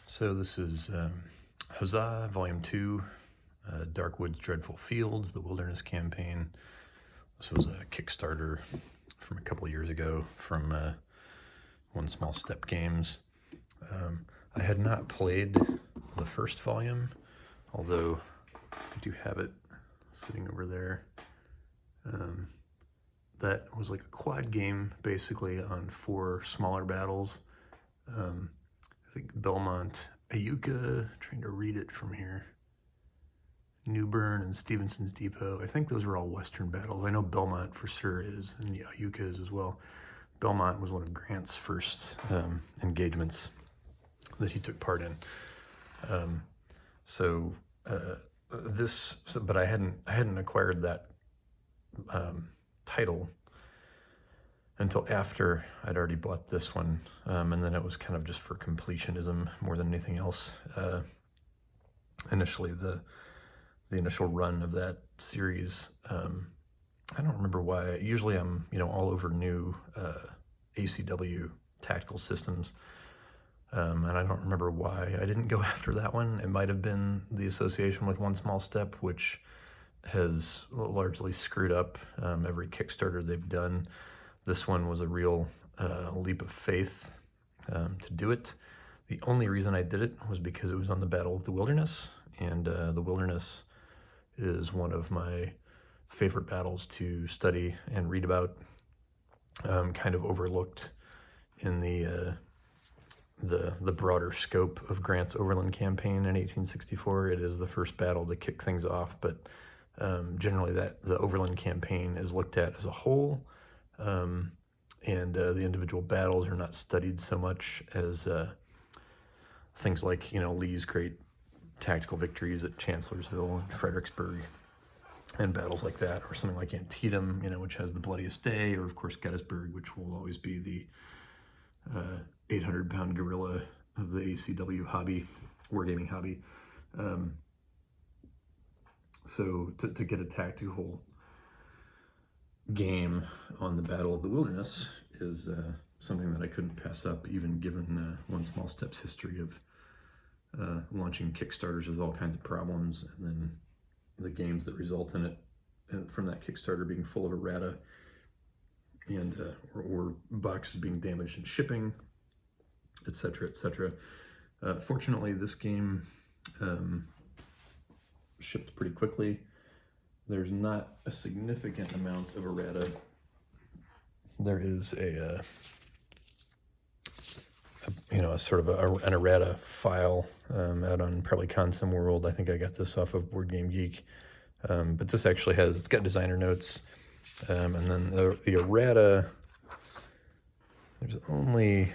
So this is Huzzah, Volume 2, Dark Woods, Dreadful Fields, the Wilderness Campaign. This was a Kickstarter from a couple of years ago from One Small Step Games. I had not played the first volume, although I do have it sitting over there. That was like a quad game, basically, on 4 smaller battles. I think Belmont, Iuka, trying to read it from here, New Bern and Stevenson's Depot. I think those are all Western battles. I know Belmont for sure is, and Iuka is as well. Belmont was one of Grant's first engagements that he took part in. But I hadn't acquired that title until after I'd already bought this one, and then it was kind of just for completionism more than anything else. Initially, the initial run of that series, I don't remember why. Usually I'm all over new ACW tactical systems, and I don't remember why I didn't go after that one. It might have been the association with One Small Step, which has largely screwed up every Kickstarter they've done. This one was a real leap of faith to do it. The only reason I did it was because it was on the Battle of the Wilderness, and the Wilderness is one of my favorite battles to study and read about, kind of overlooked in the broader scope of Grant's Overland Campaign in 1864. It is the first battle to kick things off, but generally the Overland Campaign is looked at as a whole, and the individual battles are not studied so much as things like Lee's great tactical victories at Chancellorsville and Fredericksburg, and battles like that, or something like Antietam, which has the bloodiest day, or of course Gettysburg, which will always be the 800-pound gorilla of the ACW hobby, wargaming hobby. So to get a tactical game on the Battle of the Wilderness is something that I couldn't pass up, even given One Small Step's history of launching Kickstarters with all kinds of problems, and then the games that result in it from that Kickstarter being full of errata, and or boxes being damaged in shipping, etc., etc. Fortunately, this game shipped pretty quickly. There's not a significant amount of errata. There is a sort of an errata file out on probably Consum World. I think I got this off of Board Game Geek. But this actually it's got designer notes. And then the errata, there's only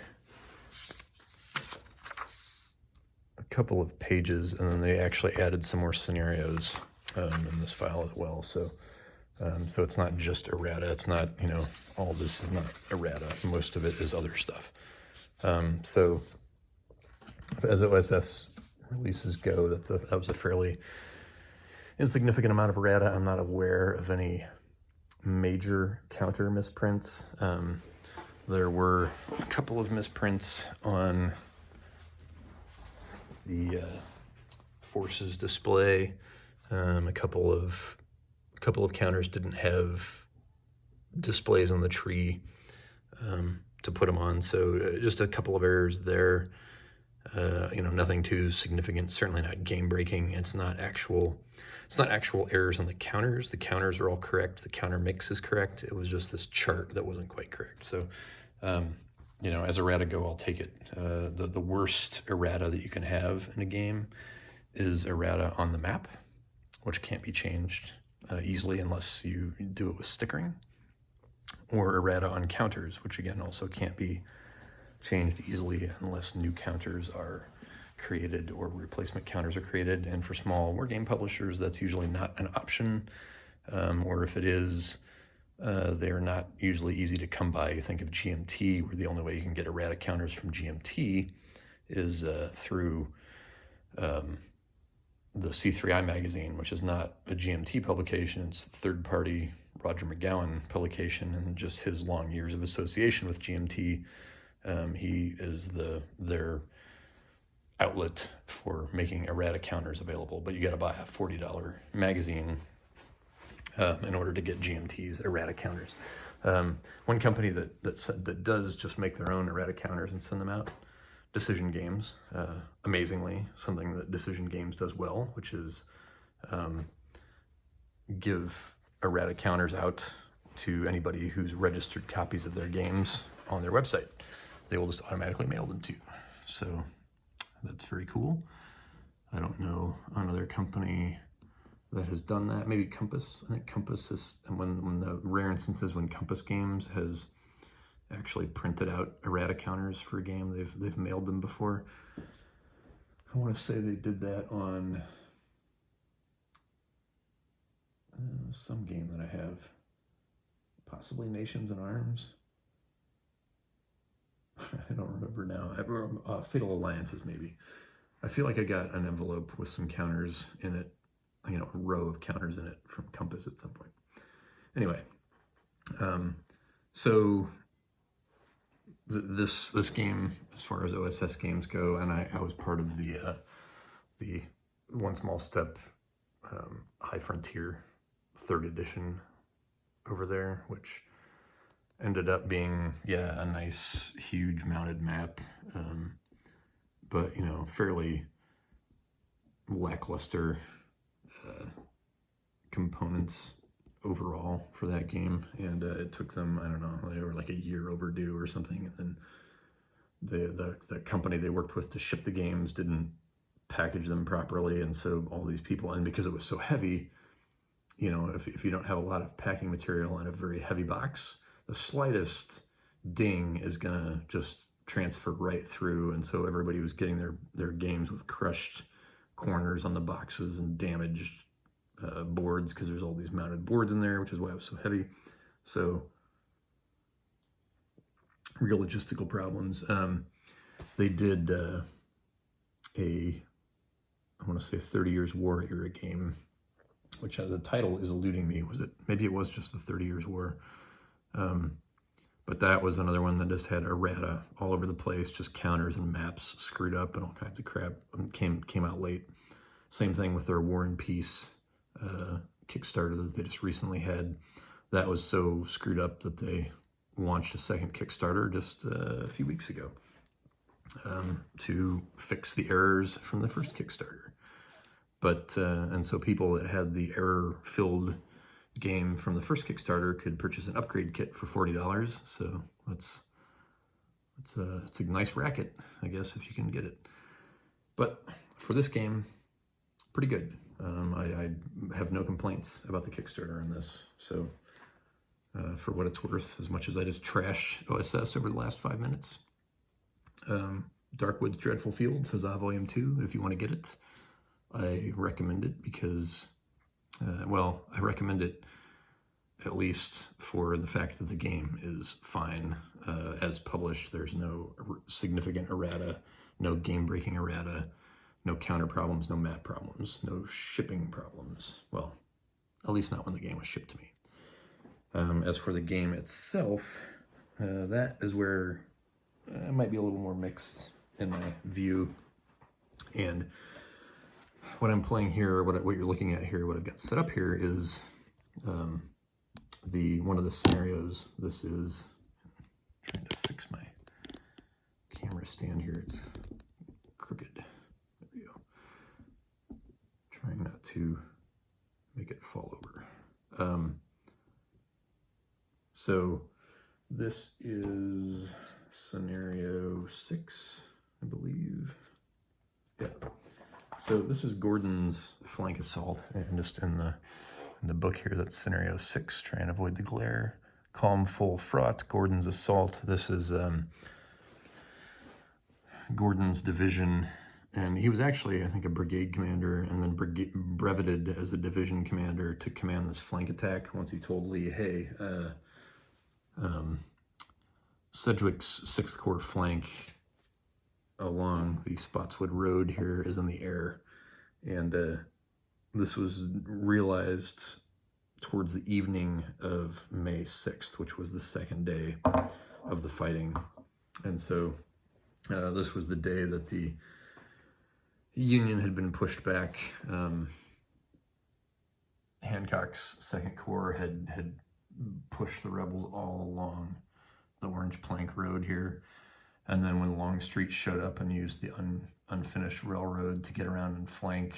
a couple of pages, and then they actually added some more scenarios in this file as well. So it's not just errata. It's not, all this is not errata. Most of it is other stuff. So as OSS releases go, that was a fairly insignificant amount of errata. I'm not aware of any major counter misprints. There were a couple of misprints on the forces display. A couple of counters didn't have displays on the tree to put them on, so just a couple of errors there. Nothing too significant. Certainly not game breaking. It's not actual errors on the counters. The counters are all correct. The counter mix is correct. It was just this chart that wasn't quite correct. So, as errata go, I'll take it. The worst errata that you can have in a game is errata on the map, which can't be changed easily unless you do it with stickering, or errata on counters, which again also can't be changed easily unless new counters are created or replacement counters are created. And for small wargame publishers, that's usually not an option, or if it is, they're not usually easy to come by. You think of GMT, where the only way you can get errata counters from GMT is through the C3I magazine, which is not a GMT publication. It's a third-party Roger McGowan publication, and just his long years of association with GMT, he is their outlet for making errata counters available, but you got to buy a $40 magazine in order to get GMT's errata counters. One company that does just make their own errata counters and send them out, Decision Games. Amazingly, something that Decision Games does well, which is give errata counters out to anybody who's registered copies of their games on their website. They will just automatically mail them to you. So that's very cool. I don't know another company that has done that. Maybe Compass. I think Compass is, and when the rare instances when Compass Games has actually printed out errata counters for a game, they've mailed them before. I want to say they did that on some game that I have, possibly Nations in Arms. I don't remember now. Fatal Alliances, maybe. I feel like I got an envelope with some counters in it, a row of counters in it from Compass at some point. Anyway, so this game, as far as OSS games go, and I was part of the One Small Step High Frontier 3rd edition over there, which ended up being, a nice, huge mounted map, but, fairly lackluster components overall for that game. And it took them, I don't know, they were like a year overdue or something. And then the company they worked with to ship the games didn't package them properly. And so all these people, and because it was so heavy, if you don't have a lot of packing material in a very heavy box, the slightest ding is gonna just transfer right through. And so everybody was getting their games with crushed corners on the boxes and damaged boards, because there's all these mounted boards in there, which is why it was so heavy. So real logistical problems. They did I want to say 30 Years War era game, which the title is eluding me. Maybe it was just the 30 Years War. But that was another one that just had errata all over the place, just counters and maps screwed up and all kinds of crap. Came out late. Same thing with their War and Peace Kickstarter that they just recently had. That was so screwed up that they launched a second Kickstarter just a few weeks ago to fix the errors from the first Kickstarter. But and so people that had the error-filled game from the first Kickstarter could purchase an upgrade kit for $40. So it's a nice racket, I guess, if you can get it. But for this game, pretty good. I have no complaints about the Kickstarter on this. So for what it's worth, as much as I just trashed OSS over the last 5 minutes, Darkwood's Dreadful Fields, Huzzah Volume 2, if you want to get it, I recommend it because, I recommend it at least for the fact that the game is fine as published. There's no significant errata, no game-breaking errata, no counter problems, no map problems, no shipping problems. Well, at least not when the game was shipped to me. As for the game itself, that is where I might be a little more mixed in my view. And what I'm playing here, what you're looking at here, what I've got set up here is one of the scenarios. This is, I'm trying to fix my camera stand here. It's crooked. There we go. Trying not to make it fall over. So this is scenario 6, I believe. Yeah. So this is Gordon's flank assault, and just in the book here, that's scenario 6. Try and avoid the glare. Calm, full, fraught. Gordon's assault. This is Gordon's division, and he was actually, I think, a brigade commander, and then breveted as a division commander to command this flank attack. Once he told Lee, "Hey, Sedgwick's 6th Corps flank along the Spotswood Road here is in the air," and this was realized towards the evening of May 6th, which was the second day of the fighting. And so this was the day that the Union had been pushed back. Hancock's Second Corps had pushed the rebels all along the Orange Plank Road here. And then when Longstreet showed up and used the unfinished railroad to get around and flank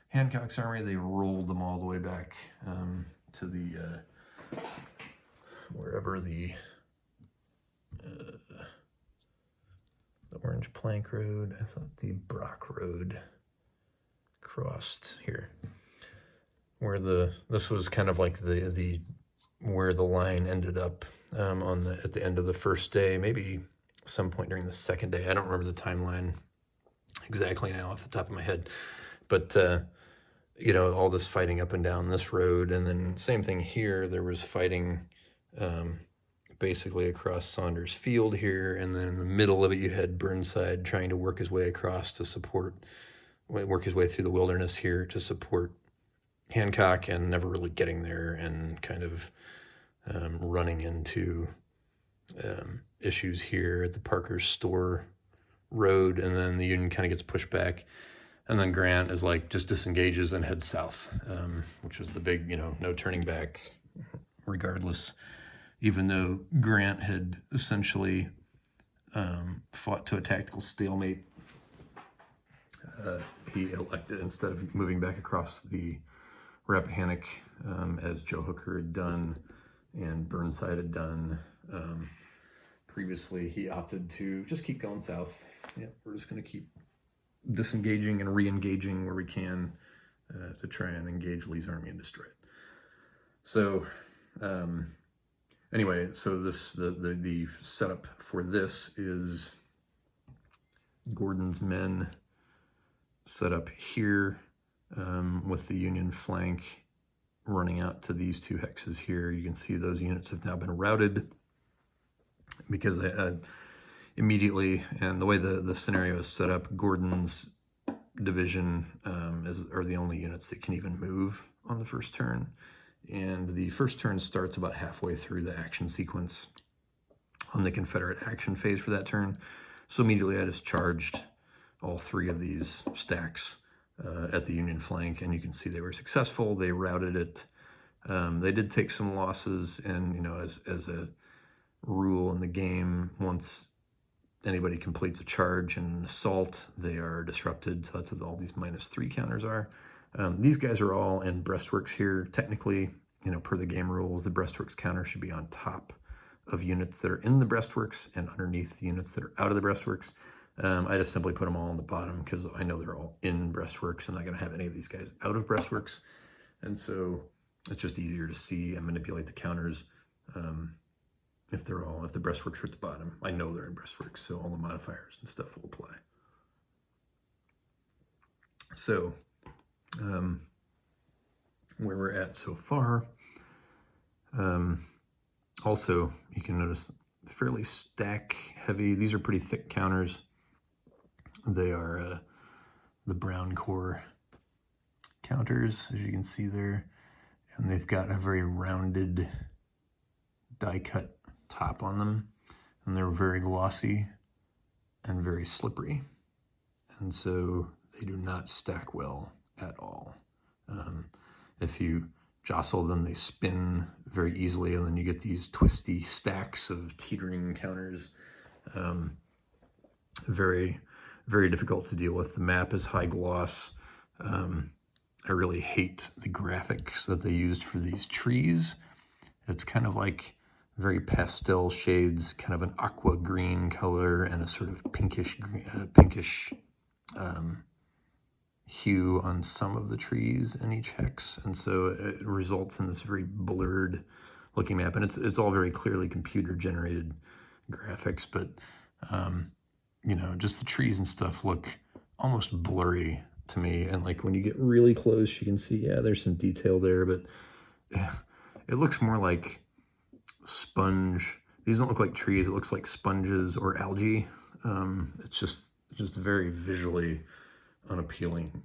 Hancock's army, they rolled them all the way back to the wherever the Orange Plank Road, I thought the Brock Road crossed here, where this was kind of like the where the line ended up at the end of the first day, maybe some point during the second day. I don't remember the timeline exactly now off the top of my head, but all this fighting up and down this road, and then same thing here. There was fighting basically across Saunders Field here, and then in the middle of it you had Burnside trying to work his way across to work his way through the wilderness here to support Hancock, and never really getting there, and kind of running into issues here at the Parker's Store Road, and then the Union kind of gets pushed back, and then Grant is like just disengages and heads south, which was the big, no turning back regardless, even though Grant had essentially fought to a tactical stalemate. He elected, instead of moving back across the Rappahannock as Joe Hooker had done and Burnside had done previously, he opted to just keep going south. Yeah, we're just going to keep disengaging and re-engaging where we can to try and engage Lee's army and destroy it. So anyway, so the setup for this is Gordon's men set up here with the Union flank running out to these two hexes here. You can see those units have now been routed because immediately, and the way the scenario is set up, Gordon's division are the only units that can even move on the first turn. And the first turn starts about halfway through the action sequence on the Confederate action phase for that turn. So immediately I just charged all three of these stacks at the Union flank, and you can see they were successful. They routed it. They did take some losses, and as a rule in the game, once anybody completes a charge and an assault, they are disrupted. So that's what all these -3 counters are. These guys are all in breastworks here. Technically, per the game rules, the breastworks counter should be on top of units that are in the breastworks and underneath the units that are out of the breastworks. I just simply put them all on the bottom because I know they're all in breastworks. I'm not going to have any of these guys out of breastworks. And so it's just easier to see and manipulate the counters if the breastworks are at the bottom. I know they're in breastworks, so all the modifiers and stuff will apply. So where we're at so far, also you can notice fairly stack heavy. These are pretty thick counters. They are the Brown Corps counters, as you can see there, and they've got a very rounded die cut top on them, and they're very glossy and very slippery, and so they do not stack well at all. If you jostle them, they spin very easily, and then you get these twisty stacks of teetering counters. Very, very difficult to deal with. The map is high gloss. I really hate the graphics that they used for these trees. It's kind of like very pastel shades, kind of an aqua green color and a sort of pinkish hue on some of the trees in each hex, and so it results in this very blurred looking map, and it's all very clearly computer generated graphics, but just the trees and stuff look almost blurry to me, and like when you get really close you can see, there's some detail there, but it looks more like sponge. These don't look like trees, it looks like sponges or algae. It's just very visually unappealing,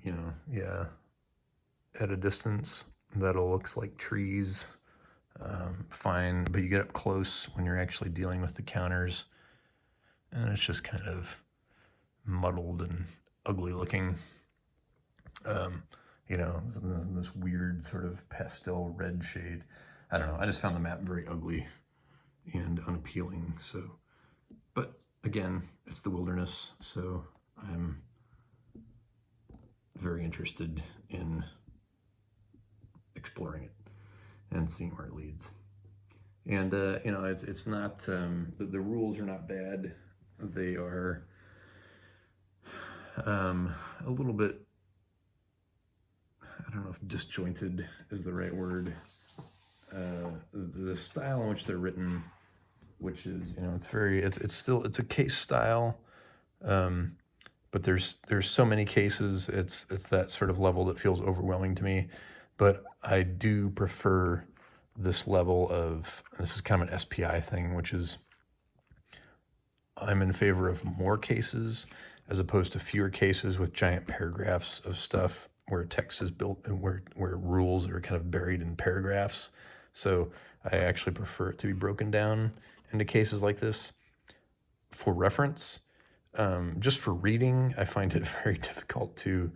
at a distance that'll looks like trees, fine, but you get up close when you're actually dealing with the counters and it's just kind of muddled and ugly looking. You know, this weird sort of pastel red shade. I don't know. I just found the map very ugly and unappealing. So, but again, it's the wilderness, so I'm very interested in exploring it and seeing where it leads. And you know, it's not the rules are not bad. They are a little bit, I don't know if disjointed is the right word. The style in which they're written, which is, you know, it's still a case style, but there's so many cases. It's that sort of level that feels overwhelming to me. But I do prefer this level of, this is kind of an SPI thing, which is I'm in favor of more cases as opposed to fewer cases with giant paragraphs of stuff where text is built and where rules are kind of buried in paragraphs. So I actually prefer it to be broken down into cases like this for reference. Just for reading, I find it very difficult to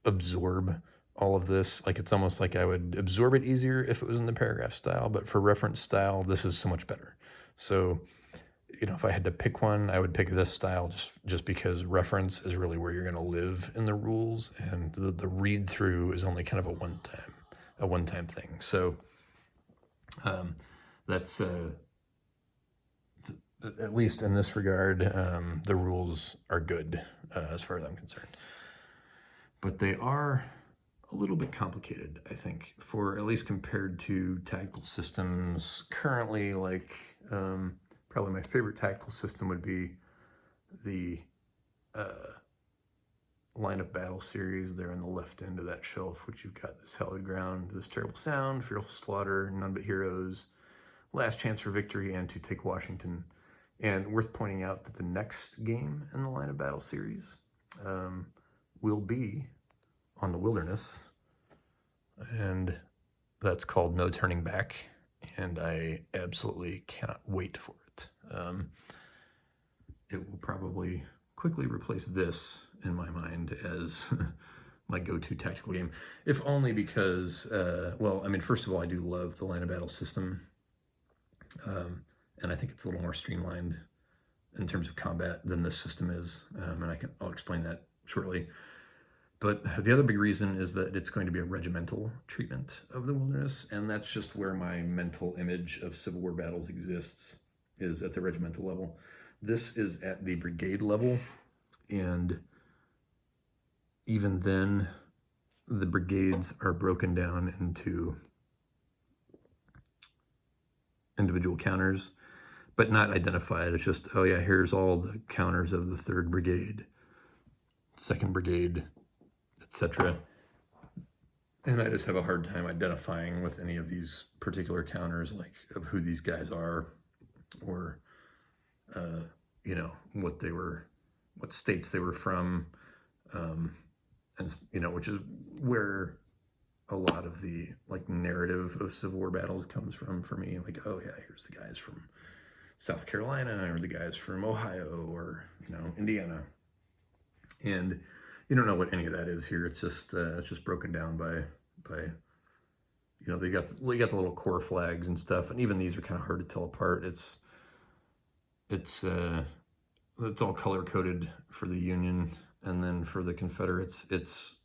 absorb all of this. Like, it's almost like I would absorb it easier if it was in the paragraph style, but for reference style, this is so much better. So, you know, if I had to pick one, I would pick this style just because reference is really where you're going to live in the rules, and the read through is only kind of a one time thing. So that's at least in this regard, the rules are good as far as I'm concerned. But they are a little bit complicated, I think, for at least compared to tactical systems currently. Like, probably my favorite tactical system would be the Line of Battle series there on the left end of that shelf, which you've got this Hallowed Ground, This Terrible Sound, Fearful Slaughter, None But Heroes, Last Chance for Victory, and To Take Washington. And worth pointing out that the next game in the Line of Battle series will be on the Wilderness, and that's called No Turning Back, and I absolutely cannot wait for it. It will probably quickly replace this in my mind as my go-to tactical game, if only because, well, I mean, first of all, I do love the Line of Battle system, and I think it's a little more streamlined in terms of combat than this system is, and I'll explain that shortly. But the other big reason is that it's going to be a regimental treatment of the Wilderness, and that's just where my mental image of Civil War battles exists, is at the regimental level. This is at the brigade level, and even then, the brigades are broken down into individual counters, but not identified. It's just, oh yeah, here's all the counters of the 3rd Brigade, 2nd Brigade, etc. And I just have a hard time identifying with any of these particular counters, like of who these guys are, or you know, what states they were from, and you know, which is where a lot of the like narrative of Civil War battles comes from for me. Like, oh yeah, here's the guys from South Carolina, or the guys from Ohio, or, you know, Indiana, and you don't know what any of that is here. It's just broken down by you know, they got the little corps flags and stuff, and even these are kind of hard to tell apart. It's all color coded for the Union, and then for the Confederates, it's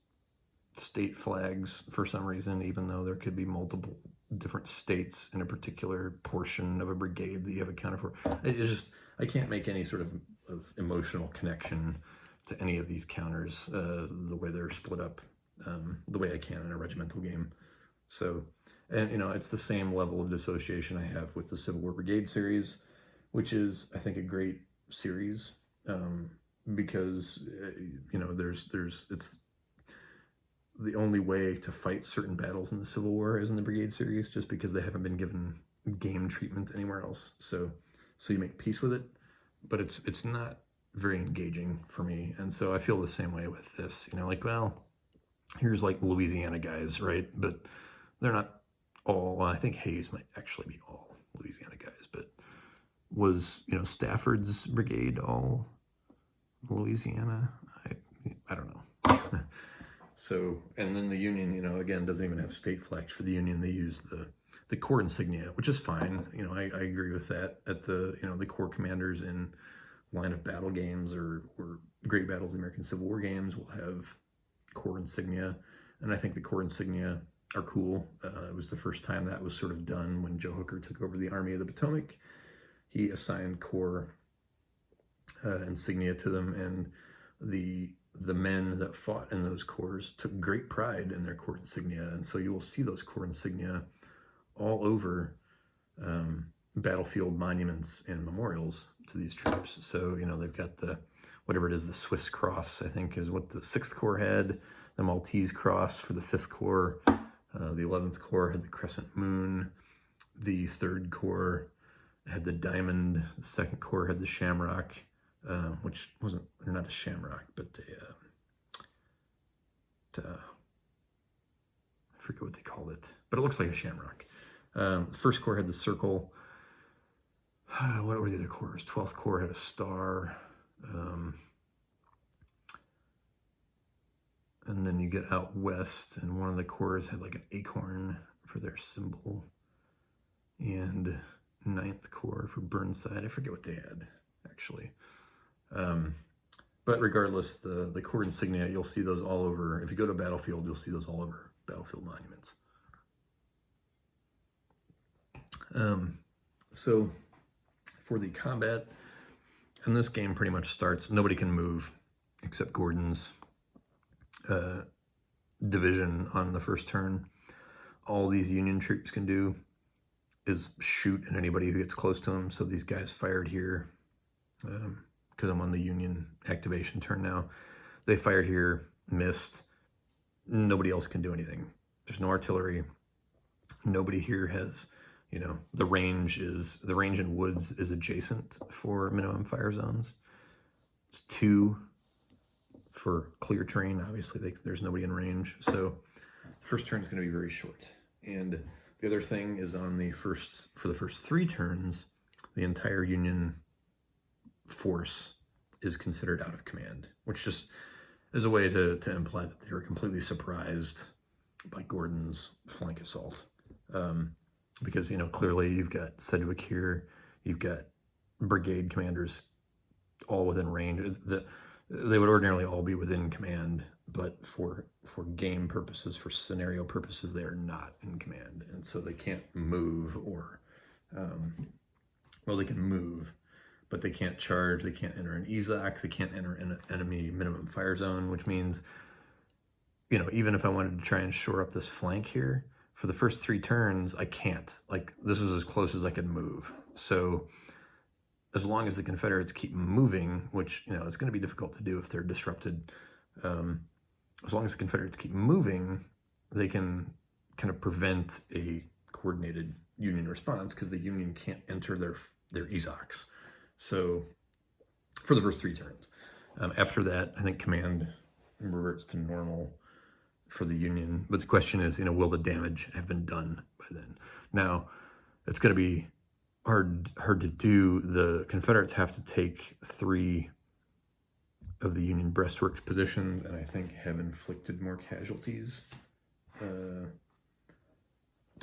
state flags for some reason, even though there could be multiple different states in a particular portion of a brigade that you have accounted for. It's just, I can't make any sort of emotional connection to any of these counters the way they're split up, the way I can in a regimental game. So, and you know, it's the same level of dissociation I have with the Civil War Brigade series, which is, I think, a great series, because you know, it's the only way to fight certain battles in the Civil War is in the Brigade series, just because they haven't been given game treatment anywhere else. So you make peace with it, but it's not very engaging for me. And so I feel the same way with this, you know, like, well, here's like Louisiana guys, right? But they're not all, well, I think Hayes might actually be all Louisiana guys, but was, you know, Stafford's brigade all Louisiana? I don't know. So, and then the Union, you know, again, doesn't even have state flags for the Union. They use the Corps insignia, which is fine. You know, I agree with that. At the, you know, the Corps commanders in line of battle games or Great Battles of the American Civil War games will have Corps insignia. And I think the Corps insignia are cool. It was the first time that was sort of done when Joe Hooker took over the Army of the Potomac. He assigned Corps insignia to them, and the men that fought in those corps took great pride in their Corps insignia, and so you will see those Corps insignia all over battlefield monuments and memorials to these troops. So, you know, they've got the, whatever it is, the Swiss cross, I think is what the 6th Corps had, the Maltese cross for the 5th Corps, the 11th Corps had the crescent moon, the 3rd Corps had the diamond, the 2nd Corps had the shamrock, which wasn't, not a shamrock, but I forget what they called it, but it looks like a shamrock. 1st Corps had the circle. What were the other corps? 12th Corps had a star. And then you get out west, and one of the corps had like an acorn for their symbol. And 9th Corps for Burnside. I forget what they had, actually. But regardless, the Corps insignia, you'll see those all over. If you go to a battlefield, you'll see those all over battlefield monuments. So for the combat, and this game pretty much starts, nobody can move except Gordon's division on the first turn. All these Union troops can do is shoot at anybody who gets close to them. So these guys fired here, because I'm on the Union activation turn now. They fired here, missed. Nobody else can do anything. There's no artillery. Nobody here has, you know, the range in woods is adjacent for minimum fire zones. It's 2 for clear terrain. Obviously, there's nobody in range. So the first turn is going to be very short. And the other thing is for the first 3 turns, the entire Union force is considered out of command, which just is a way to imply that they were completely surprised by Gordon's flank assault. Because, you know, clearly you've got Sedgwick here, you've got brigade commanders all within range. They would ordinarily all be within command, but for game purposes, for scenario purposes, they are not in command. And so they can't move or, well, they can move, but they can't charge, they can't enter an EZOC, they can't enter an enemy minimum fire zone, which means, you know, even if I wanted to try and shore up this flank here, for the first 3 turns, I can't. Like, this is as close as I can move. So as long as the Confederates keep moving, which, you know, it's going to be difficult to do if they're disrupted, as long as the Confederates keep moving, they can kind of prevent a coordinated Union response, because the Union can't enter their EZOCs. So for the first 3 turns. After that, I think command reverts to normal for the Union. But the question is, you know, will the damage have been done by then? Now, it's going to be hard to do. The Confederates have to take 3 of the Union breastworks positions, and I think have inflicted more casualties to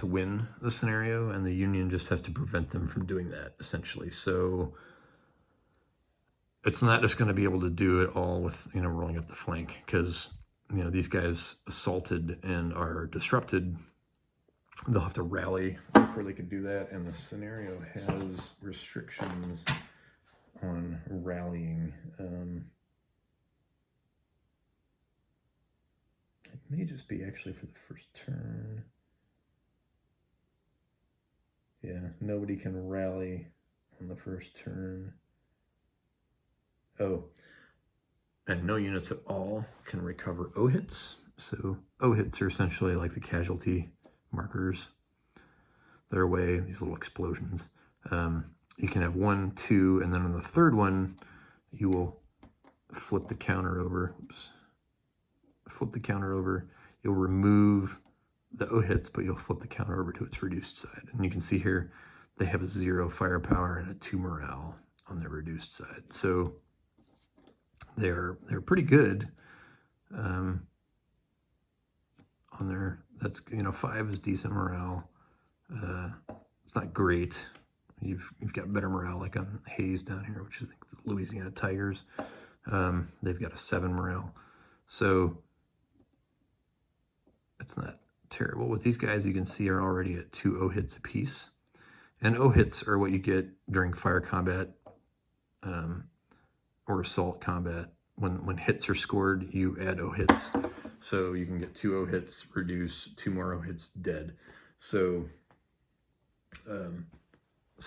win the scenario, and the Union just has to prevent them from doing that, essentially. So it's not just going to be able to do it all with, you know, rolling up the flank, because, you know, these guys assaulted and are disrupted. They'll have to rally before they can do that, and the scenario has restrictions on rallying. It may just be actually for the first turn. Yeah, nobody can rally on the first turn. Oh, and no units at all can recover O-hits. So O-hits are essentially like the casualty markers. They're away, these little explosions. You can have 1, 2, and then on the 3rd one, you will flip the counter over. Oops. Flip the counter over. You'll remove the O-hits, but you'll flip the counter over to its reduced side. And you can see here, they have a 0 firepower and a 2 morale on their reduced side. So they're pretty good. there. That's, 5 is decent morale. It's not great. You've got better morale like on Hayes down here, which is, I think, the Louisiana Tigers. They've got a 7 morale. So it's not terrible. With these guys, you can see are already at 2 O hits apiece. And O hits are what you get during fire combat or assault combat. When hits are scored, you add O hits. So you can get 2 O hits, reduce 2 more O hits, dead. So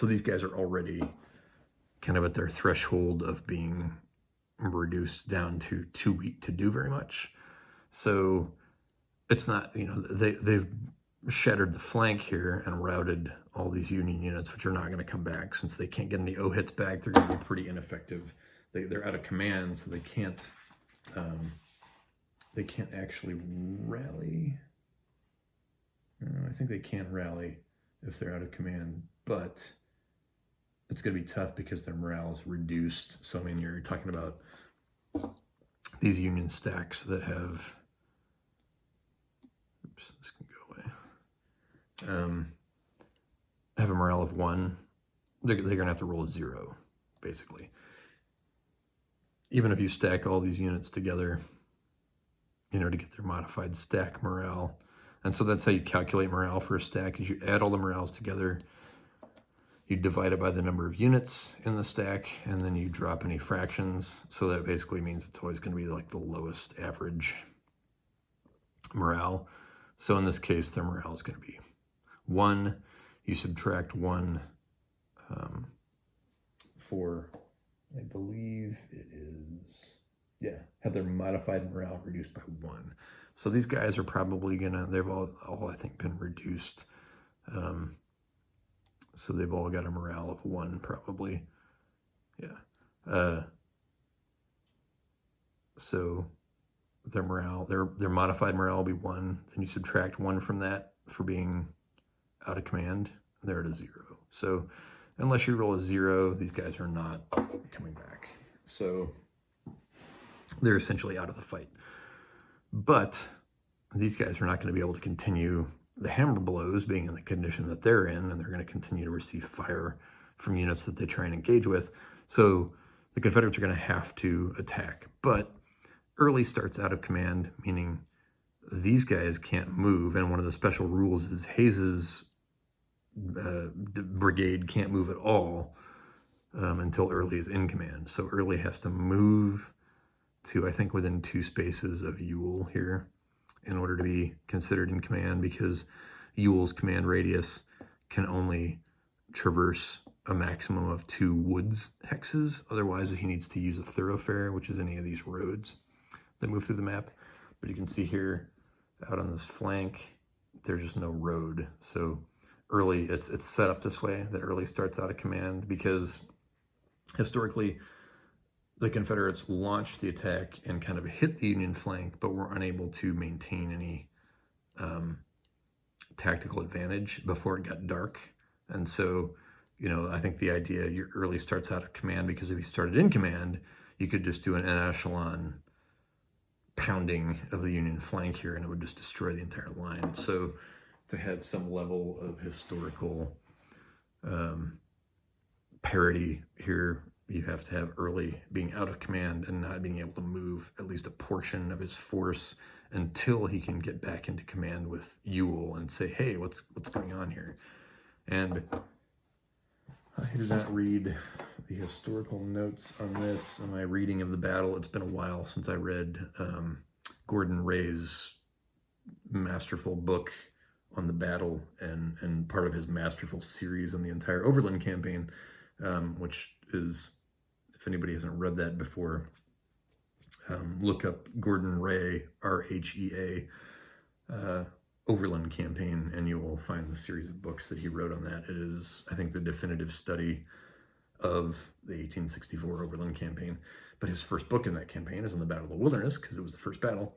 these guys are already kind of at their threshold of being reduced down to too weak to do very much. So it's not, they've shattered the flank here and routed all these Union units, which are not going to come back. Since they can't get any O hits back, they're going to be pretty ineffective. They're out of command, so they can't actually rally. I think they can rally if they're out of command, but it's going to be tough because their morale is reduced. So, I mean, you're talking about these Union stacks that have, oops, this can go away, have a morale of 1. They're going to have to roll a 0, basically. Even if you stack all these units together, to get their modified stack morale. And so that's how you calculate morale for a stack, is you add all the morales together, you divide it by the number of units in the stack, and then you drop any fractions. So that basically means it's always going to be like the lowest average morale. So in this case, their morale is going to be 1. You subtract 1 for, I believe it is, have their modified morale reduced by 1. So these guys are probably they've all I think been reduced. So they've all got a morale of 1 probably. So their morale, their modified morale will be 1. Then you subtract 1 from that for being out of command. They're at a 0. So unless you roll a 0, these guys are not coming back. So they're essentially out of the fight. But these guys are not going to be able to continue the hammer blows being in the condition that they're in, and they're going to continue to receive fire from units that they try and engage with. So the Confederates are going to have to attack. But Early starts out of command, meaning these guys can't move, and one of the special rules is Hayes's brigade can't move at all until Early is in command. So Early has to move to, I think, within 2 spaces of Ewell here in order to be considered in command, because Ewell's command radius can only traverse a maximum of 2 woods hexes. Otherwise, he needs to use a thoroughfare, which is any of these roads that move through the map. But you can see here, out on this flank, there's just no road. So Early, it's set up this way, that Early starts out of command, because historically, the Confederates launched the attack and kind of hit the Union flank, but were unable to maintain any tactical advantage before it got dark. And so, I think the idea, your Early starts out of command, because if he started in command, you could just do an en echelon pounding of the Union flank here, and it would just destroy the entire line. So to have some level of historical parity here, you have to have Early being out of command and not being able to move at least a portion of his force until he can get back into command with Ewell and say, hey, what's going on here? And I did not read the historical notes on this in my reading of the battle. It's been a while since I read Gordon Ray's masterful book on the battle and part of his masterful series on the entire Overland campaign, which is, if anybody hasn't read that before, look up Gordon Ray, RHEA, Overland campaign, and you will find the series of books that he wrote on that. It is, I think, the definitive study of the 1864 Overland campaign. But his first book in that campaign is on the Battle of the Wilderness, because it was the first battle.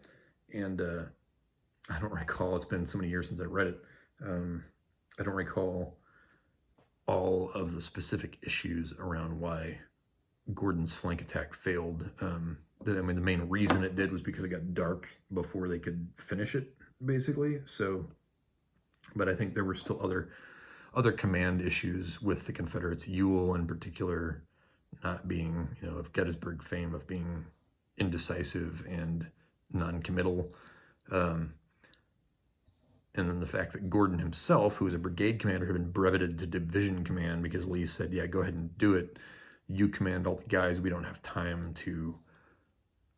And I don't recall, it's been so many years since I read it, I don't recall all of the specific issues around why Gordon's flank attack failed. The main reason it did was because it got dark before they could finish it. basically. So, but I think there were still other command issues with the Confederates. Ewell, in particular, not being, of Gettysburg fame of being indecisive and non-committal. And then the fact that Gordon himself, who was a brigade commander, had been breveted to division command because Lee said, yeah, go ahead and do it. You command all the guys. We don't have time to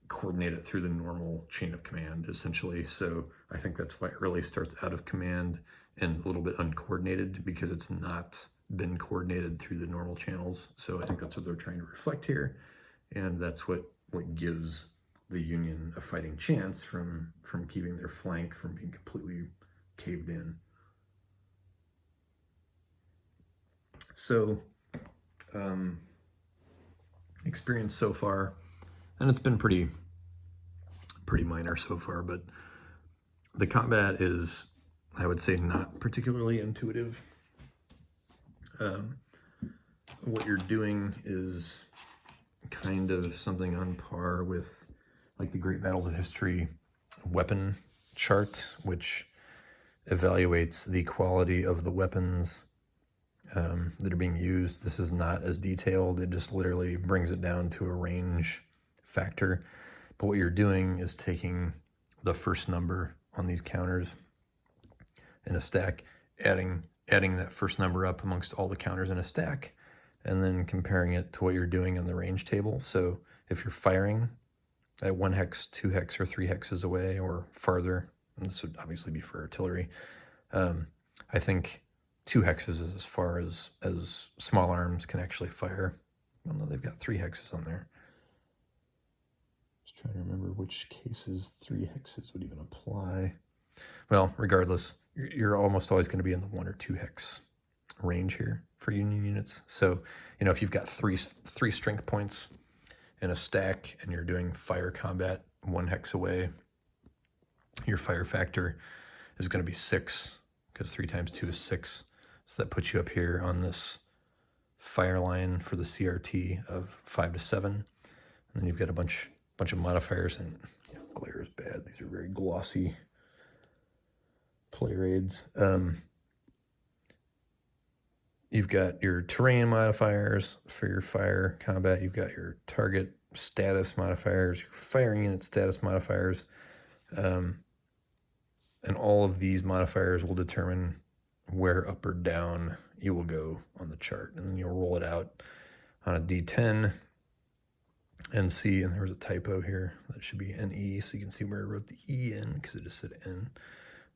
coordinate it through the normal chain of command, essentially. So I think that's why Early starts out of command and a little bit uncoordinated, because it's not been coordinated through the normal channels. So I think that's what they're trying to reflect here. And that's what gives the Union a fighting chance from keeping their flank from being completely caved in. So experience so far, and it's been pretty minor so far, but the combat is, I would say, not particularly intuitive. What you're doing is kind of something on par with like the Great Battles of History weapon chart, which evaluates the quality of the weapons that are being used. This is not as detailed. It just literally brings it down to a range factor. But what you're doing is taking the first number on these counters in a stack, adding that first number up amongst all the counters in a stack, and then comparing it to what you're doing in the range table. So if you're firing at 1 hex, 2 hex, or 3 hexes away or farther, and this would obviously be for artillery, I think 2 hexes is as far as small arms can actually fire. Well, no, they've got 3 hexes on there. Just trying to remember which cases 3 hexes would even apply. Well, regardless, you're almost always going to be in the 1 or 2 hex range here for Union units. So, if you've got three strength points in a stack and you're doing fire combat 1 hex away, your fire factor is going to be 6, because 3 times 2 is 6. So that puts you up here on this fire line for the CRT of 5 to 7. And then you've got a bunch of modifiers, and glare is bad. These are very glossy player aids. You've got your terrain modifiers for your fire combat. You've got your target status modifiers, your firing unit status modifiers. And all of these modifiers will determine where up or down you will go on the chart. And then you'll roll it out on a D10 and see, and there was a typo here, that should be NE, so you can see where I wrote the E in, because it just said N.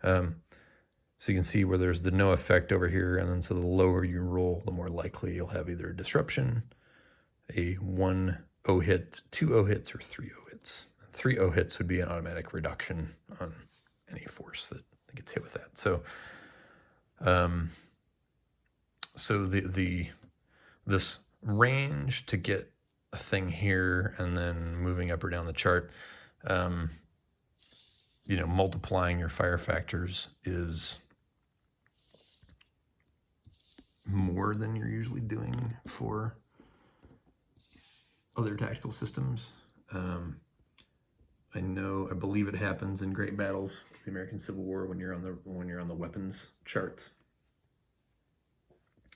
So you can see where there's the no effect over here, and then so the lower you roll, the more likely you'll have either a disruption, a 1 O hit, 2 O hits, or 3 O hits. 3 O hits would be an automatic reduction on any force that gets hit with that. So, this range to get a thing here and then moving up or down the chart, multiplying your fire factors is more than you're usually doing for other tactical systems. I believe it happens in Great Battles, the American Civil War, when you're on the weapons chart.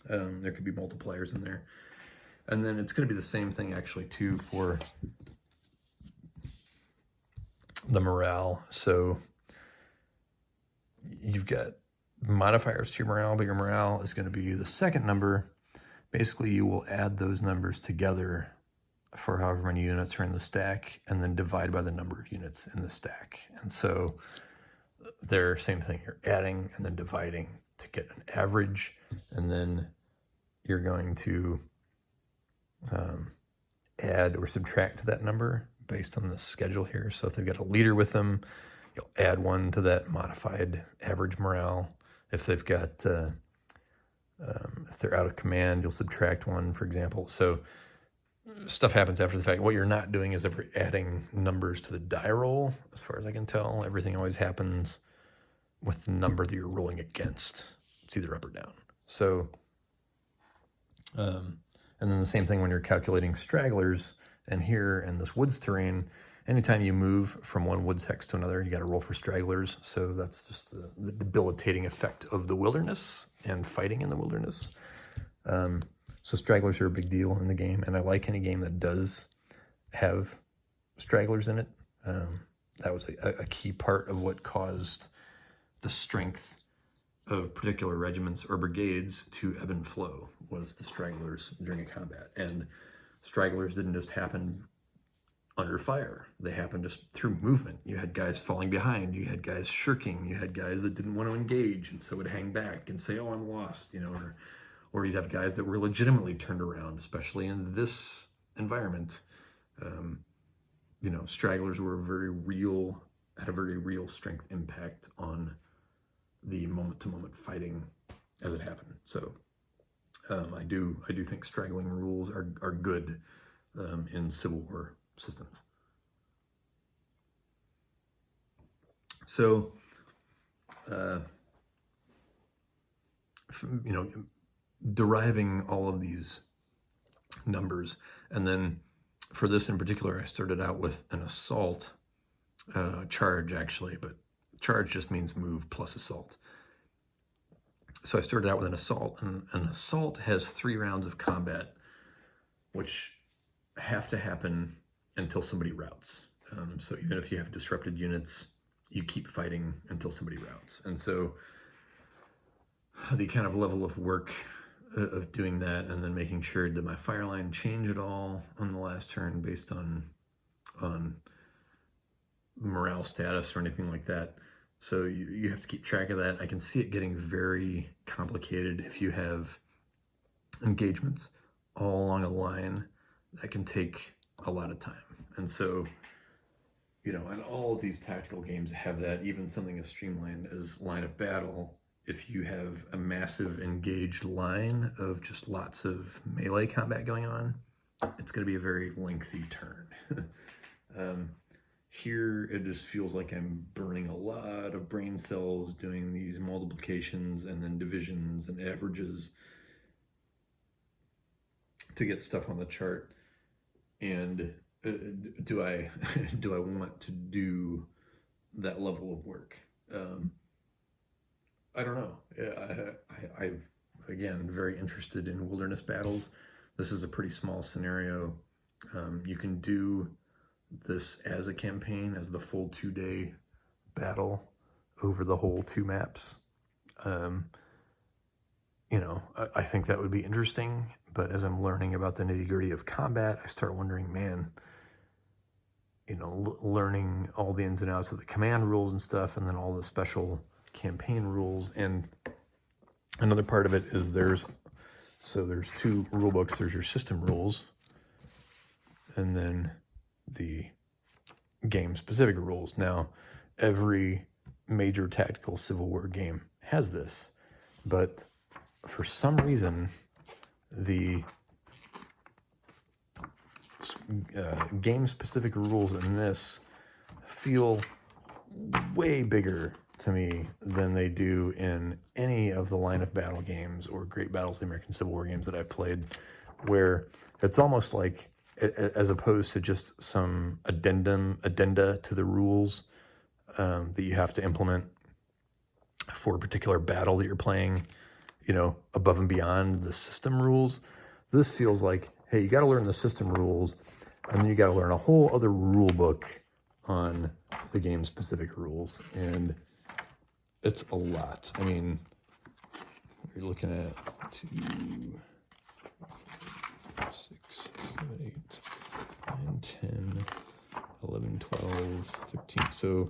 There could be multipliers in there. And then it's going to be the same thing actually too for the morale. So you've got modifiers to your morale, but your morale is going to be the second number. Basically, you will add those numbers together for however many units are in the stack, and then divide by the number of units in the stack. And so they're same thing. You're adding and then dividing to get an average, and then you're going to add or subtract to that number based on the schedule here. So if they've got a leader with them, you'll add 1 to that modified average morale. If they've got, if they're out of command, you'll subtract 1, for example. So stuff happens after the fact. What you're not doing is ever adding numbers to the die roll, as far as I can tell. Everything always happens with the number that you're rolling against. It's either up or down. So, and then the same thing when you're calculating stragglers, and here in this woods terrain, anytime you move from one woods hex to another, you got to roll for stragglers. So that's just the debilitating effect of the wilderness and fighting in the wilderness. So stragglers are a big deal in the game, and I like any game that does have stragglers in it. That was a key part of what caused the strength of particular regiments or brigades to ebb and flow, was the stragglers during a combat. And stragglers didn't just happen under fire. They happened just through movement. You had guys falling behind, you had guys shirking, you had guys that didn't want to engage and so would hang back and say, oh, I'm lost, you know, or you'd have guys that were legitimately turned around, especially in this environment. You know, stragglers were had a very real strength impact on the moment-to-moment fighting as it happened. So I do think straggling rules are good in Civil War systems. So, you know, deriving all of these numbers, and then for this in particular, I started out with an assault charge, actually, but charge just means move plus assault. So I started out with an assault, and an assault has 3 rounds of combat, which have to happen until somebody routs. So even if you have disrupted units, you keep fighting until somebody routs. And so the kind of level of work of doing that, and then making sure that my fire line change at all on the last turn based on morale status or anything like that. So you have to keep track of that. I can see it getting very complicated if you have engagements all along a line. That can take a lot of time. And so, you know, and all of these tactical games have that. Even something as streamlined as Line of Battle, if you have a massive engaged line of just lots of melee combat going on, it's going to be a very lengthy turn. Here, it just feels like I'm burning a lot of brain cells doing these multiplications and then divisions and averages to get stuff on the chart. And do I want to do that level of work? I don't know. I'm again very interested in wilderness battles. This is a pretty small scenario. You can do this as a campaign, as the full 2-day battle over the whole 2 maps. You know, I think that would be interesting, but as I'm learning about the nitty-gritty of combat, I start wondering, man, you know, learning all the ins and outs of the command rules and stuff, and then all the special campaign rules. And another part of it is there's 2 rule books. There's your system rules, and then the game-specific rules. Now, every major tactical Civil War game has this, but for some reason, the game-specific rules in this feel way bigger to me than they do in any of the Line of Battle games or Great Battles of the American Civil War games that I've played, where it's almost like, as opposed to just some addenda to the rules that you have to implement for a particular battle that you're playing, you know, above and beyond the system rules. This feels like, hey, you got to learn the system rules, and then you got to learn a whole other rule book on the game-specific rules, and it's a lot. I mean, you're looking at 2, 6, 7, 8, 9, 10, 11, 12, 13. So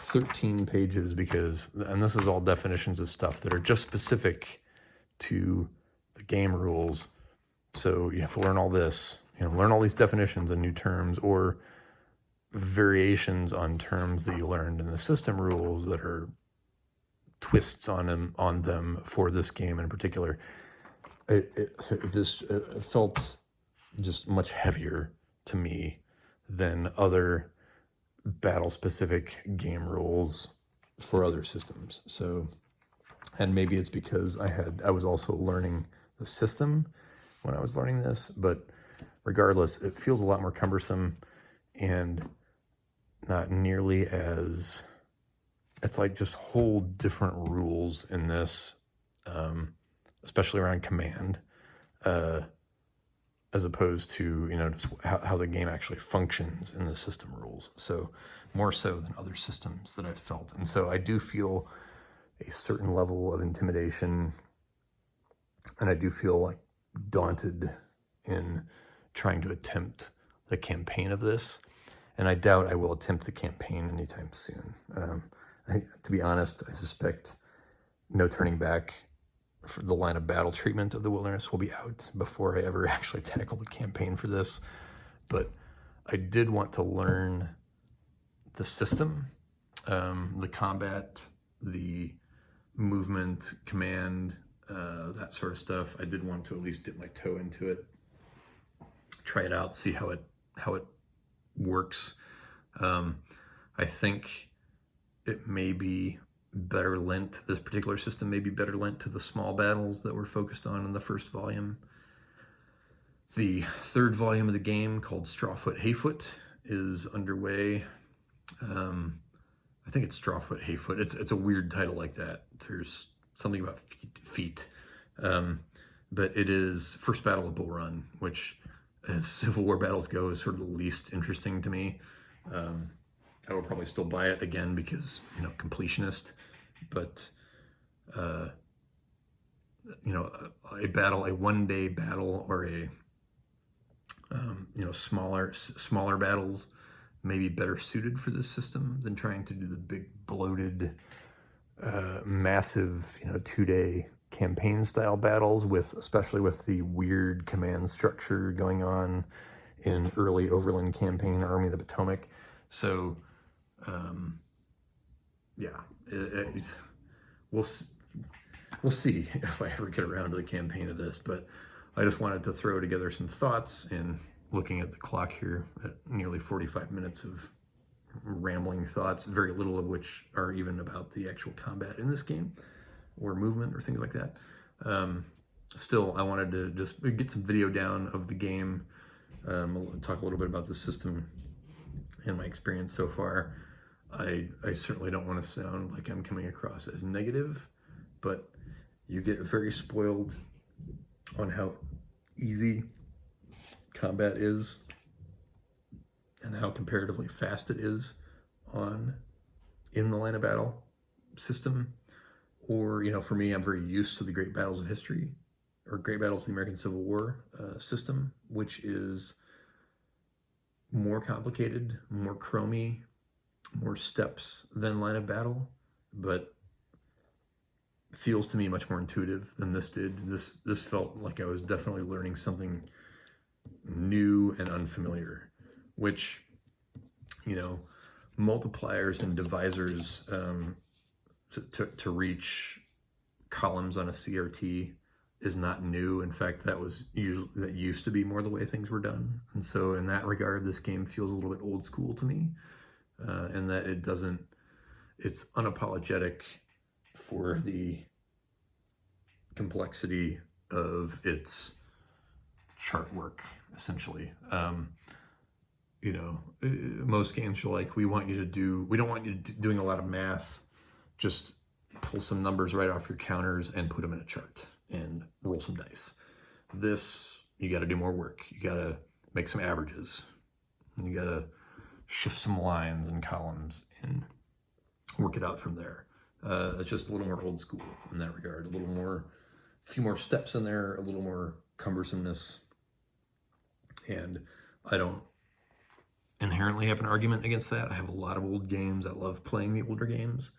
13 pages, and this is all definitions of stuff that are just specific to the game rules. So you have to learn all this, you know, learn all these definitions and new terms or variations on terms that you learned in the system rules that are twists on them for this game in particular. This felt just much heavier to me than other battle-specific game rules for other systems. So, and maybe it's because I was also learning the system when I was learning this, but regardless, it feels a lot more cumbersome, and not nearly as, it's like just whole different rules in this, especially around command, as opposed to, just how the game actually functions in the system rules. So more so than other systems that I've felt. And so I do feel a certain level of intimidation, and I do feel like daunted in trying to attempt the campaign of this. And I doubt I will attempt the campaign anytime soon. To be honest, I suspect no turning back for the line of battle treatment of the wilderness will be out before I ever actually tackle the campaign for this. But I did want to learn the system, the combat, the movement, command, that sort of stuff. I did want to at least dip my toe into it, try it out, see how it works. I think it may be better lent, this particular system may be better lent to the small battles that we're focused on in the first volume. The third volume of the game, called Strawfoot Hayfoot, is underway. I think it's Strawfoot Hayfoot. It's a weird title like that. There's something about feet. But it is First Battle of Bull Run, which, as Civil War battles go, is sort of the least interesting to me. I will probably still buy it again because, completionist. But, a one-day battle, or smaller battles may be better suited for this system than trying to do the big bloated, massive, 2-day campaign style battles, especially with the weird command structure going on in early Overland Campaign, Army of the Potomac. So, we'll see if I ever get around to the campaign of this, but I just wanted to throw together some thoughts, and looking at the clock here at nearly 45 minutes of rambling thoughts, very little of which are even about the actual combat in this game or movement or things like that. Still, I wanted to just get some video down of the game, talk a little bit about the system and my experience so far. I certainly don't want to sound like I'm coming across as negative, but you get very spoiled on how easy combat is and how comparatively fast it is in the line of battle system. Or, for me, I'm very used to the Great Battles of History, or Great Battles of the American Civil War system, which is more complicated, more chromy, more steps than line of battle, but feels to me much more intuitive than this did. This felt like I was definitely learning something new and unfamiliar, which, multipliers and divisors to reach columns on a CRT is not new. In fact, that used to be more the way things were done. And so in that regard, this game feels a little bit old school to me, and that it's unapologetic for the complexity of its chart work, essentially. Most games are like, we don't want you doing a lot of math, just pull some numbers right off your counters and put them in a chart and roll some dice. This, you got to do more work. You got to make some averages. You got to shift some lines and columns and work it out from there. It's just a little more old school in that regard. A few more steps in there, a little more cumbersomeness. And I don't inherently have an argument against that. I have a lot of old games. I love playing the older games.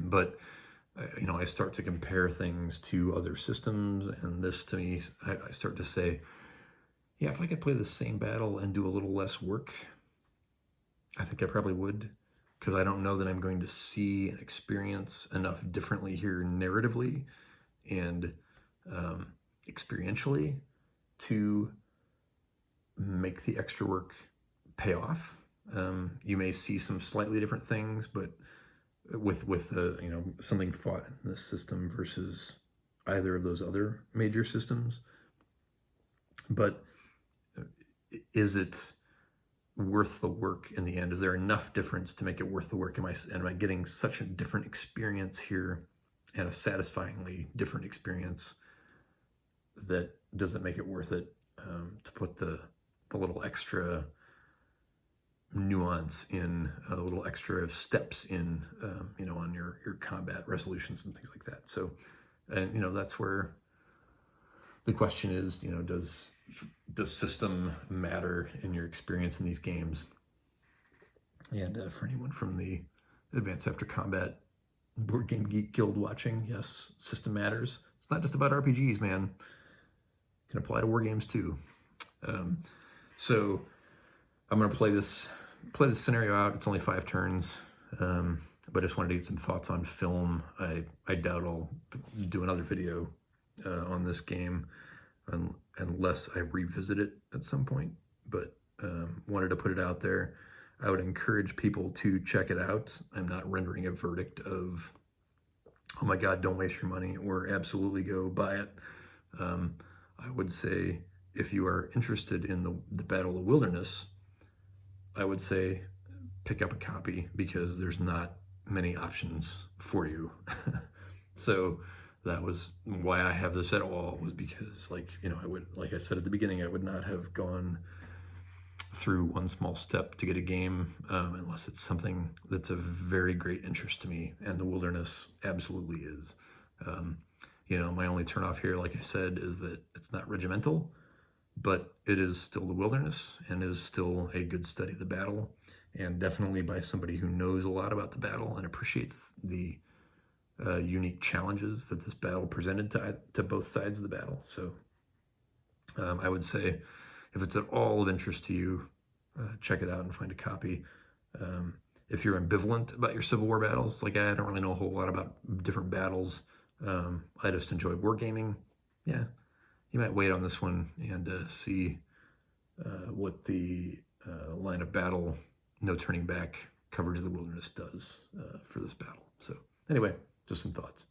But, I start to compare things to other systems, and this, to me, I start to say, yeah, if I could play the same battle and do a little less work, I think I probably would, because I don't know that I'm going to see and experience enough differently here narratively and experientially to make the extra work pay off. You may see some slightly different things, but with something fought in this system versus either of those other major systems. But is it worth the work in the end? Is there enough difference to make it worth the work? Am I getting such a different experience here, and a satisfyingly different experience, that does it make it worth it to put the little extra nuance in, a little extra steps in, on your combat resolutions and things like that. So, and that's where the question is, does system matter in your experience in these games? And for anyone from the Advanced After Combat Board Game Geek Guild watching, yes, system matters. It's not just about RPGs, man. It can apply to war games too. So I'm going to play this scenario out. It's only 5 turns, but I just wanted to get some thoughts on film. I doubt I'll do another video on this game unless I revisit it at some point, but wanted to put it out there. I would encourage people to check it out. I'm not rendering a verdict of, oh my God, don't waste your money, or absolutely go buy it. I would say if you are interested in the Battle of the Wilderness, I would say pick up a copy, because there's not many options for you. So that was why I have this at all, was because, like I said at the beginning, I would not have gone through one small step to get a game unless it's something that's of very great interest to me, and the Wilderness absolutely is. My only turnoff here, like I said, is that it's not regimental, but it is still the Wilderness and is still a good study of the battle, and definitely by somebody who knows a lot about the battle and appreciates the unique challenges that this battle presented to both sides of the battle. So I would say, if it's at all of interest to you, check it out and find a copy. If you're ambivalent about your Civil War battles, like I don't really know a whole lot about different battles, I just enjoy wargaming, yeah, you might wait on this one and see what the line of battle, no turning back coverage of the Wilderness does for this battle. So anyway, just some thoughts.